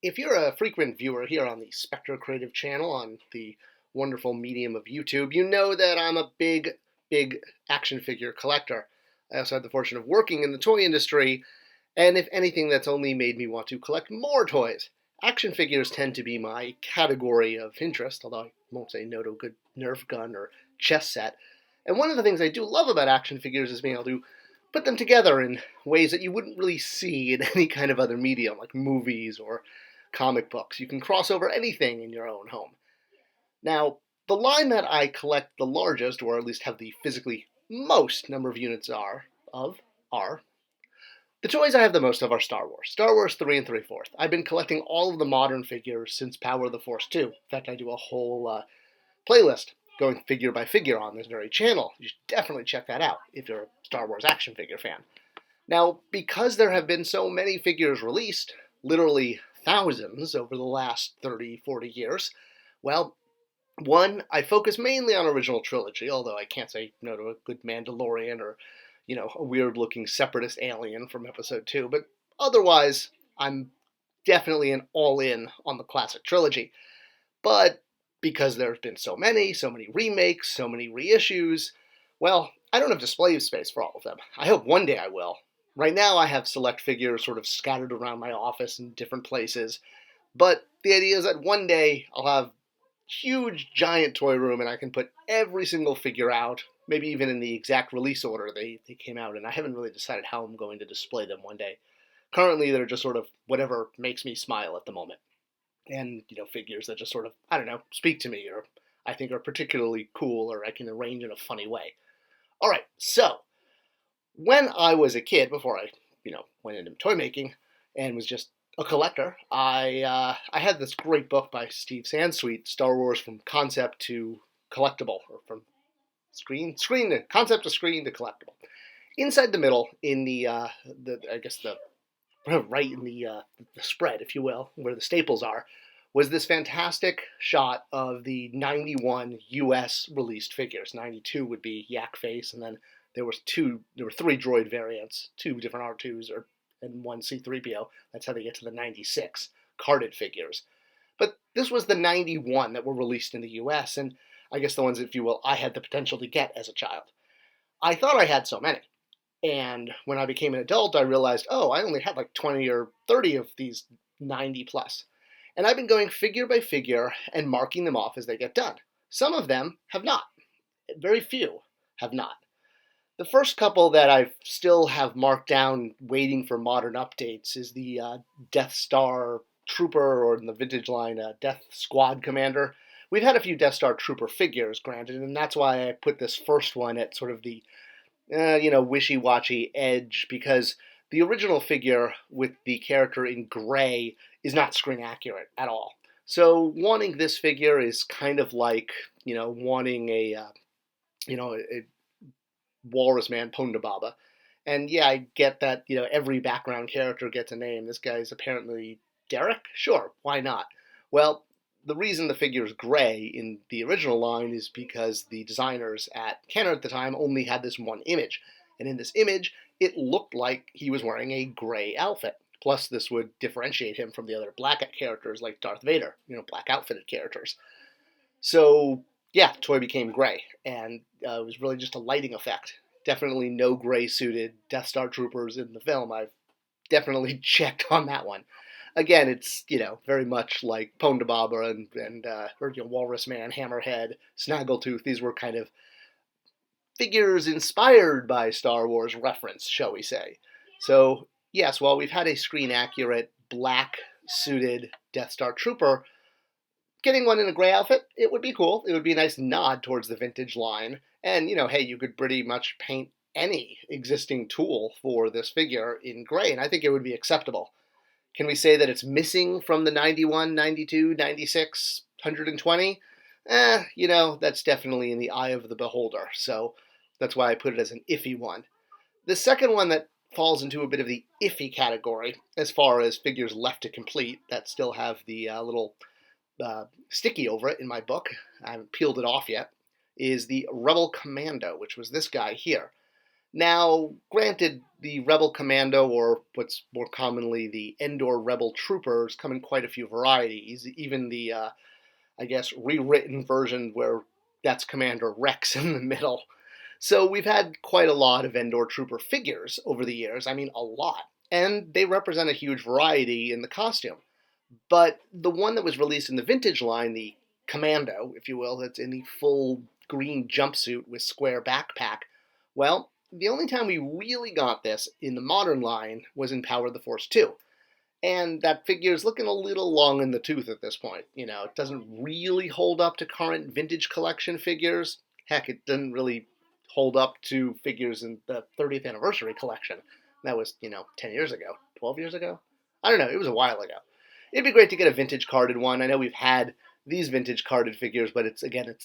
If you're a frequent viewer here on the Spector Creative channel on the wonderful medium of YouTube, you know that I'm a big action figure collector. I also had the fortune of working in the toy industry, and if anything, that's only made me want to collect more toys. Action figures tend to be my category of interest, although I won't say no to a good Nerf gun or chess set. And one of the things I do love about action figures is being able to put them together in ways that you wouldn't really see in any kind of other medium, like movies or comic books. You can cross over anything in your own home. Now, the line that I collect the largest, or at least have the physically most number of units are the toys I have the most of are Star Wars. Star Wars 3 and 3/4. I've been collecting all of the modern figures since Power of the Force 2. In fact, I do a whole playlist going figure by figure on this very channel. You should definitely check that out if you're a Star Wars action figure fan. Now, because there have been so many figures released, literally thousands over the last 30, 40 years, well, one, I focus mainly on original trilogy, although I can't say no to a good Mandalorian or, a weird-looking separatist alien from Episode 2, but otherwise, I'm definitely an all-in on the classic trilogy. But because there's been so many remakes, so many reissues, well, I don't have display space for all of them. I hope one day I will. Right now I have select figures sort of scattered around my office in different places, but the idea is that one day I'll have huge giant toy room and I can put every single figure out, maybe even in the exact release order they came out in. I haven't really decided how I'm going to display them one day. Currently they're just sort of whatever makes me smile at the moment. And, figures that just sort of, I don't know, speak to me or I think are particularly cool or I can arrange in a funny way. All right, so when I was a kid, before I, went into toy making and was just a collector, I had this great book by Steve Sansweet, Star Wars from Concept to Collectible, or from screen to concept to screen to collectible. Inside the middle, in the I guess the right in the spread, if you will, where the staples are, was this fantastic shot of the 91 U.S. released figures. 92 would be Yak Face, and then there were three droid variants, two different R2s and one C-3PO. That's how they get to the 96 carded figures. But this was the 91 that were released in the U.S., and I guess the ones, if you will, I had the potential to get as a child. I thought I had so many. And when I became an adult, I realized, I only had like 20 or 30 of these 90 plus. And I've been going figure by figure and marking them off as they get done. Some of them have not. Very few have not. The first couple that I still have marked down waiting for modern updates is the Death Star Trooper, or in the vintage line, Death Squad Commander. We've had a few Death Star Trooper figures, granted, and that's why I put this first one at sort of the wishy-washy edge, because the original figure with the character in gray is not screen accurate at all. So wanting this figure is kind of like, wanting a Walrus Man Ponda Baba. And yeah, I get that, every background character gets a name. This guy's apparently Derek? Sure, why not? Well, the reason the figure is gray in the original line is because the designers at Kenner at the time only had this one image. And in this image, it looked like he was wearing a gray outfit. Plus, this would differentiate him from the other black characters like Darth Vader, black outfitted characters. So, yeah, toy became gray. And it was really just a lighting effect. Definitely no gray suited Death Star troopers in the film. I've definitely checked on that one. Again, it's, very much like Ponda Baba and Walrus Man, Hammerhead, Snaggletooth. These were kind of figures inspired by Star Wars reference, shall we say. So, yes, while we've had a screen-accurate, black-suited Death Star Trooper, getting one in a gray outfit, it would be cool. It would be a nice nod towards the vintage line. And, hey, you could pretty much paint any existing tool for this figure in gray, and I think it would be acceptable. Can we say that it's missing from the 91, 92, 96, 120? That's definitely in the eye of the beholder. So that's why I put it as an iffy one. The second one that falls into a bit of the iffy category, as far as figures left to complete that still have the little sticky over it in my book, I haven't peeled it off yet, is the Rebel Commando, which was this guy here. Now, granted, the Rebel Commando, or what's more commonly the Endor Rebel Troopers, come in quite a few varieties. Even the, I guess, rewritten version where that's Commander Rex in the middle. So we've had quite a lot of Endor Trooper figures over the years. I mean, a lot. And they represent a huge variety in the costume. But the one that was released in the vintage line, the Commando, if you will, that's in the full green jumpsuit with square backpack, well, the only time we really got this in the modern line was in Power of the Force 2. And that figure's looking a little long in the tooth at this point. You know, it doesn't really hold up to current vintage collection figures. Heck, it doesn't really hold up to figures in the 30th anniversary collection. That was, 10 years ago, 12 years ago? I don't know, it was a while ago. It'd be great to get a vintage carded one. I know we've had these vintage carded figures, but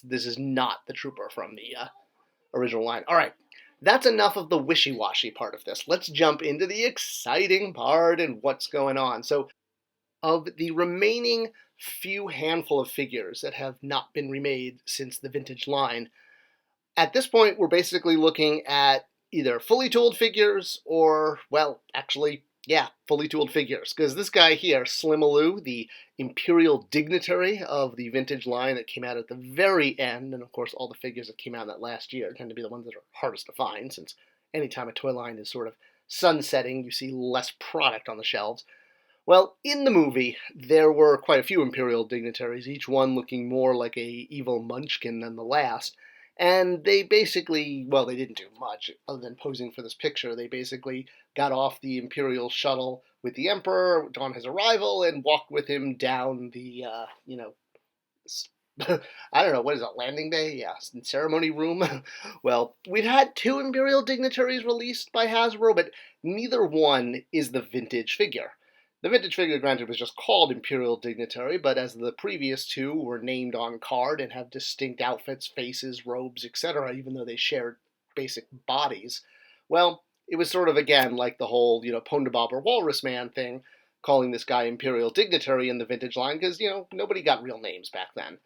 this is not the Trooper from the original line. All right, that's enough of the wishy-washy part of this. Let's jump into the exciting part and what's going on. So, of the remaining few handful of figures that have not been remade since the vintage line, at this point we're basically looking at either fully tooled figures or, well, actually, yeah, fully tooled figures. Because this guy here, Slimaloo, the Imperial Dignitary of the vintage line that came out at the very end, and of course all the figures that came out in that last year tend to be the ones that are hardest to find, since anytime a toy line is sort of sunsetting, you see less product on the shelves. Well, in the movie, there were quite a few Imperial dignitaries, each one looking more like a evil munchkin than the last. And they basically, well, they didn't do much other than posing for this picture. They basically got off the Imperial shuttle with the Emperor on his arrival and walked with him down the, I don't know, what is it, landing bay? Yeah, ceremony room. Well, we've had two Imperial dignitaries released by Hasbro, but neither one is the vintage figure. The vintage figure, granted, was just called Imperial Dignitary, but as the previous two were named on card and have distinct outfits, faces, robes, etc., even though they shared basic bodies, well, it was sort of, again, like the whole, Pondabob or Walrus Man thing, calling this guy Imperial Dignitary in the vintage line, because, nobody got real names back then.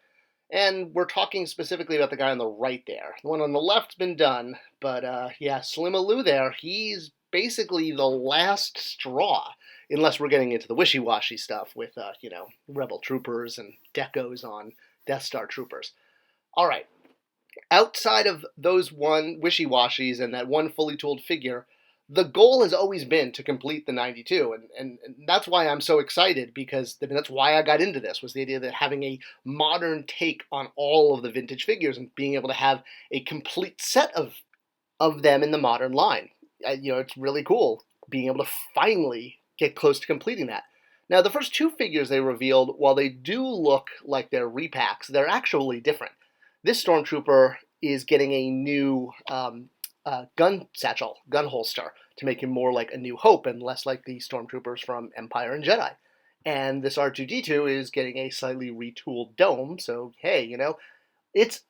And we're talking specifically about the guy on the right there. The one on the left's been done, but yeah, Slimaloo there, he's basically the last straw, unless we're getting into the wishy-washy stuff with, Rebel Troopers and decos on Death Star Troopers. All right, outside of those one wishy-washies and that one fully tooled figure, the goal has always been to complete the 92, and that's why I'm so excited, because that's why I got into this, was the idea that having a modern take on all of the vintage figures and being able to have a complete set of them in the modern line. It's really cool being able to finally get close to completing that. Now, the first two figures they revealed, while they do look like they're repacks, they're actually different. This Stormtrooper is getting a new gun satchel, gun holster, to make him more like A New Hope and less like the Stormtroopers from Empire and Jedi. And this R2-D2 is getting a slightly retooled dome, so hey, it's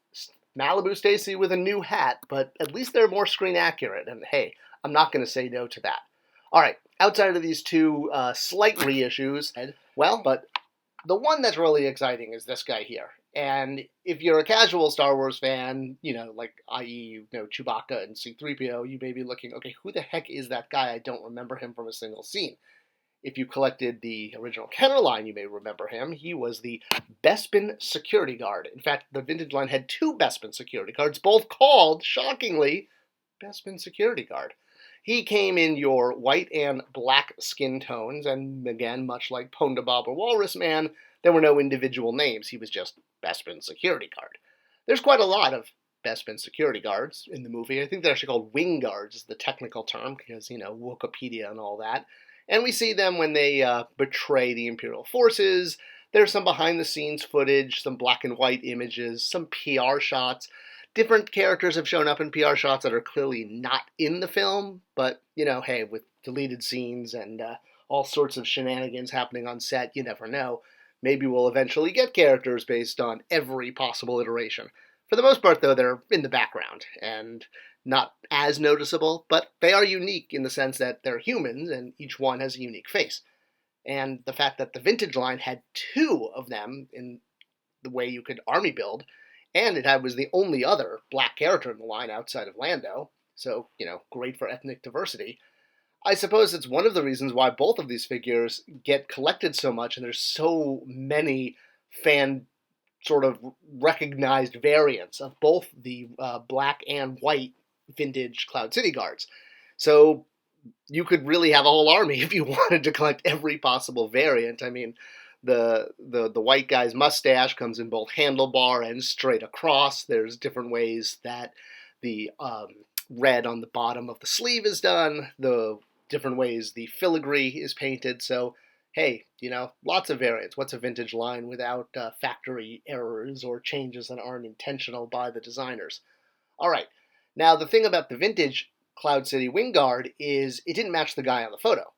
Malibu Stacy with a new hat, but at least they're more screen accurate, and hey, I'm not going to say no to that. All right, outside of these two slight reissues, well, but the one that's really exciting is this guy here. And if you're a casual Star Wars fan, like i.e., Chewbacca and C-3PO, you may be looking, okay, who the heck is that guy? I don't remember him from a single scene. If you collected the original Kenner line, you may remember him. He was the Bespin security guard. In fact, the vintage line had two Bespin security guards, both called, shockingly, Bespin security guard. He came in your white and black skin tones, and again, much like Pondabob or Walrus Man, there were no individual names. He was just Bespin security guard. There's quite a lot of Bespin security guards in the movie. I think they're actually called wing guards is the technical term, because, Wikipedia and all that. And we see them when they betray the Imperial forces. There's some behind-the-scenes footage, some black and white images, some PR shots. Different characters have shown up in PR shots that are clearly not in the film, but, hey, with deleted scenes and all sorts of shenanigans happening on set, you never know. Maybe we'll eventually get characters based on every possible iteration. For the most part, though, they're in the background and not as noticeable, but they are unique in the sense that they're humans and each one has a unique face. And the fact that the vintage line had two of them in the way you could army build, and was the only other black character in the line outside of Lando, so, great for ethnic diversity. I suppose it's one of the reasons why both of these figures get collected so much, and there's so many fan sort of recognized variants of both the black and white vintage Cloud City guards. So you could really have a whole army if you wanted to collect every possible variant. I mean, the white guy's mustache comes in both handlebar and straight across. There's different ways that the red on the bottom of the sleeve is done, the different ways the filigree is painted. So, hey, lots of variants. What's a vintage line without factory errors or changes that aren't intentional by the designers? All right. Now, the thing about the vintage Cloud City Wingguard is it didn't match the guy on the photo.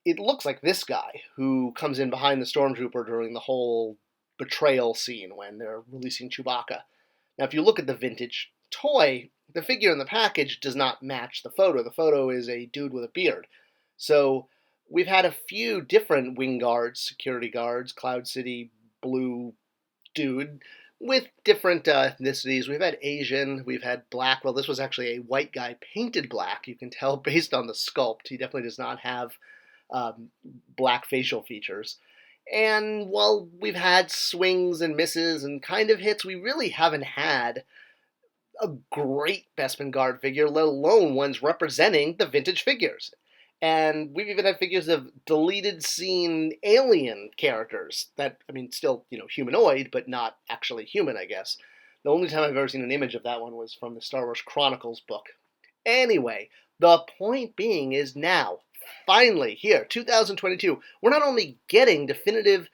It looks like this guy who comes in behind the Stormtrooper during the whole betrayal scene when they're releasing Chewbacca. Now, if you look at the vintage toy, the figure in the package does not match the photo. The photo is a dude with a beard. So we've had a few different Wingguards, security guards, Cloud City blue dude, with different ethnicities. We've had Asian, we've had black. Well, this was actually a white guy painted black. You can tell based on the sculpt. He definitely does not have black facial features. And while we've had swings and misses and kind of hits, we really haven't had a great Bespin Guard figure, let alone ones representing the vintage figures. And we've even had figures of deleted scene alien characters that, still, humanoid, but not actually human, I guess. The only time I've ever seen an image of that one was from the Star Wars Chronicles book. Anyway, the point being is now, finally, here, 2022, we're not only getting definitive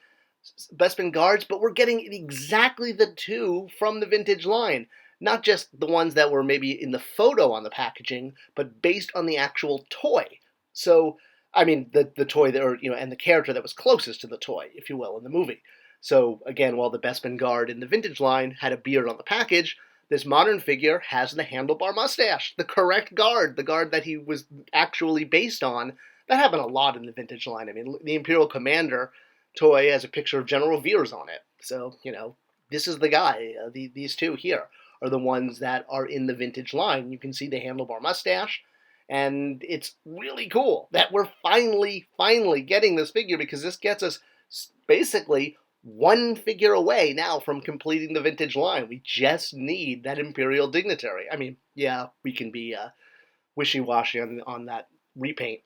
Bespin Guards, but we're getting exactly the two from the vintage line. Not just the ones that were maybe in the photo on the packaging, but based on the actual toy. So, the toy that, and the character that was closest to the toy, if you will, in the movie. So, again, while the Bespin Guard in the vintage line had a beard on the package, this modern figure has the handlebar mustache, the correct guard, the guard that he was actually based on. That happened a lot in the vintage line. The Imperial Commander toy has a picture of General Veers on it. So, this is the guy. These two here are the ones that are in the vintage line. You can see the handlebar mustache. And it's really cool that we're finally getting this figure, because this gets us basically one figure away now from completing the vintage line. We just need that Imperial Dignitary. Yeah, we can be wishy-washy on that repaint.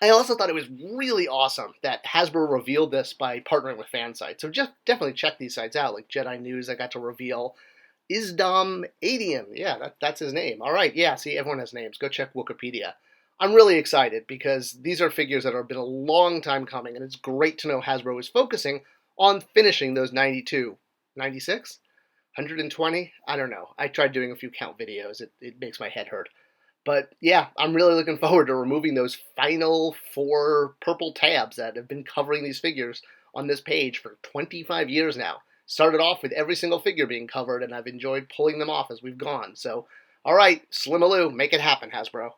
I also thought it was really awesome that Hasbro revealed this by partnering with fan sites. So just definitely check these sites out, like Jedi News. I got to reveal Isdom Adian. Yeah, that's his name. All right, yeah, see, everyone has names. Go check Wikipedia. I'm really excited because these are figures that have been a long time coming, and it's great to know Hasbro is focusing on finishing those 92, 96, 120? I don't know. I tried doing a few count videos. It makes my head hurt. But yeah, I'm really looking forward to removing those final 4 purple tabs that have been covering these figures on this page for 25 years now. Started off with every single figure being covered, and I've enjoyed pulling them off as we've gone. So, all right, Slimaloo, make it happen, Hasbro.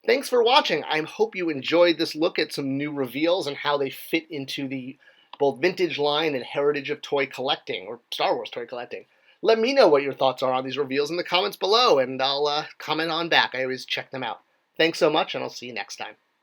Thanks for watching. I hope you enjoyed this look at some new reveals and how they fit into the both vintage line and heritage of toy collecting, or Star Wars toy collecting. Let me know what your thoughts are on these reveals in the comments below, and I'll comment on back. I always check them out. Thanks so much, and I'll see you next time.